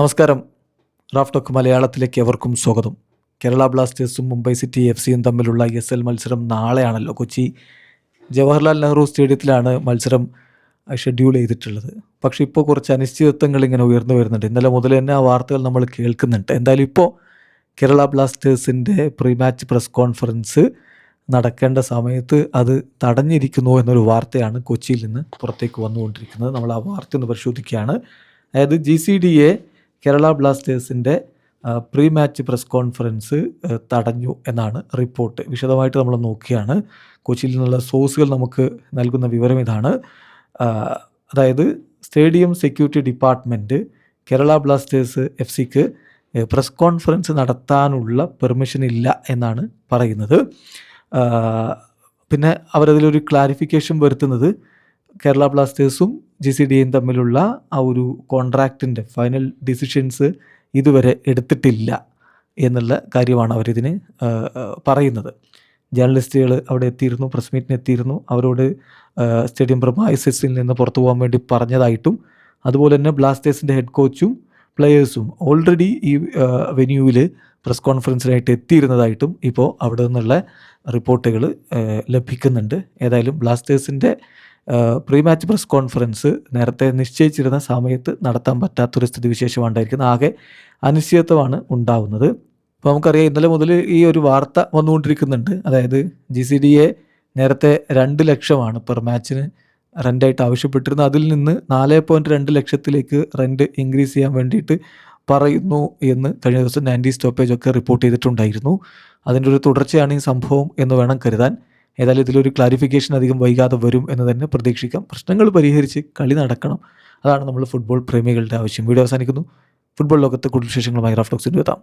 നമസ്കാരം. Raf talk മലയാളത്തിലേക്ക് എവർക്കും സ്വാഗതം. കേരള ബ്ലാസ്റ്റേഴ്സും മുംബൈ സിറ്റി FCയും തമ്മിലുള്ള ISL മത്സരം നാളെയാണല്ലോ. കൊച്ചി ജവഹർലാൽ നെഹ്റു സ്റ്റേഡിയത്തിലാണ് മത്സരം ഷെഡ്യൂൾ ചെയ്തിട്ടുള്ളത്. പക്ഷേ ഇപ്പോൾ കുറച്ച് അനിശ്ചിതത്വങ്ങൾ ഇങ്ങനെ ഉയർന്നു വരുന്നുണ്ട്. ഇന്നലെ മുതൽ തന്നെ ആ വാർത്തകൾ നമ്മൾ കേൾക്കുന്നുണ്ട്. എന്തായാലും ഇപ്പോൾ കേരള ബ്ലാസ്റ്റേഴ്സിൻ്റെ പ്രീ മാച്ച് പ്രസ് കോൺഫറൻസ് നടക്കേണ്ട സമയത്ത് അത് തടഞ്ഞിരിക്കുന്നു എന്നൊരു വാർത്തയാണ് കൊച്ചിയിൽ നിന്ന് പുറത്തേക്ക് വന്നുകൊണ്ടിരിക്കുന്നത്. നമ്മൾ ആ വാർത്ത ഒന്ന് പരിശോധിക്കുകയാണ്. അതായത് GCDA കേരള ബ്ലാസ്റ്റേഴ്സിൻ്റെ പ്രീ മാച്ച് പ്രസ് കോൺഫറൻസ് തടഞ്ഞു എന്നാണ് റിപ്പോർട്ട്. വിശദമായിട്ട് നമ്മൾ നോക്കുകയാണ്. കൊച്ചിയിൽ നിന്നുള്ള സോഴ്സുകൾ നമുക്ക് നൽകുന്ന വിവരം ഇതാണ്. അതായത് stadium security department Kerala Blasters FCക്ക് പ്രസ് കോൺഫറൻസ് നടത്താനുള്ള പെർമിഷൻ ഇല്ല എന്നാണ് പറയുന്നത്. പിന്നെ അവരതിലൊരു ക്ലാരിഫിക്കേഷൻ വരുത്തുന്നത് കേരള ബ്ലാസ്റ്റേഴ്സും GCDAയും തമ്മിലുള്ള ആ ഒരു കോൺട്രാക്റ്റിൻ്റെ ഫൈനൽ ഡിസിഷൻസ് ഇതുവരെ എടുത്തിട്ടില്ല എന്നുള്ള കാര്യമാണ് അവരിതിന് പറയുന്നത്. ജേർണലിസ്റ്റുകൾ അവിടെ എത്തിയിരുന്നു, പ്രസ് മീറ്റിന് എത്തിയിരുന്നു. അവരോട് സ്റ്റേഡിയം പ്രമായസിൽ നിന്ന് പുറത്തു പോകാൻ വേണ്ടി പറഞ്ഞതായിട്ടും അതുപോലെ തന്നെ ബ്ലാസ്റ്റേഴ്സിൻ്റെ ഹെഡ് കോച്ചും പ്ലെയേഴ്സും ഓൾറെഡി ഈ വെന്യൂവിൽ പ്രസ് കോൺഫറൻസിനായിട്ട് എത്തിയിരുന്നതായിട്ടും ഇപ്പോൾ അവിടെ നിന്നുള്ള റിപ്പോർട്ടുകൾ ലഭിക്കുന്നുണ്ട്. ഏതായാലും ബ്ലാസ്റ്റേഴ്സിൻ്റെ പ്രീ മാച്ച് പ്രസ് കോൺഫറൻസ് നേരത്തെ നിശ്ചയിച്ചിരുന്ന സമയത്ത് നടത്താൻ പറ്റാത്തൊരു സ്ഥിതിവിശേഷമാണ് ഉണ്ടായിരിക്കുന്നത്. ആകെ അനിശ്ചിതത്വമാണ് ഉണ്ടാവുന്നത്. അപ്പോൾ നമുക്കറിയാം, ഇന്നലെ മുതൽ ഈ ഒരു വാർത്ത വന്നുകൊണ്ടിരിക്കുന്നുണ്ട്. അതായത് GCDA നേരത്തെ 2 ലക്ഷമാണ് പെർ മാച്ചിന് റെൻ്റായിട്ട് ആവശ്യപ്പെട്ടിരുന്നത്. അതിൽ നിന്ന് 4.2 ലക്ഷത്തിലേക്ക് റെൻറ്റ് ഇൻക്രീസ് ചെയ്യാൻ വേണ്ടിയിട്ട് പറയുന്നു എന്ന് കഴിഞ്ഞ ദിവസം 90 സ്റ്റോപ്പേജ് ഒക്കെ റിപ്പോർട്ട് ചെയ്തിട്ടുണ്ടായിരുന്നു. അതിൻ്റെ ഒരു തുടർച്ചയാണ് ഈ സംഭവം എന്ന് വേണം കരുതാൻ. ഏതായാലും ഇതിലൊരു ക്ലാരിഫിക്കേഷൻ അധികം വൈകാതെ വരും എന്ന് തന്നെ പ്രതീക്ഷിക്കാം. പ്രശ്നങ്ങൾ പരിഹരിച്ച് കളി നടക്കണം. അതാണ് നമ്മൾ ഫുട്ബോൾ പ്രേമികളുടെ ആവശ്യം. വീഡിയോ അവസാനിക്കുന്നു. ഫുട്ബോൾ ലോകത്തെ കൂടുതൽ വിശേഷങ്ങളുമായി റാഫ് ടോക്സിൽ എത്താം.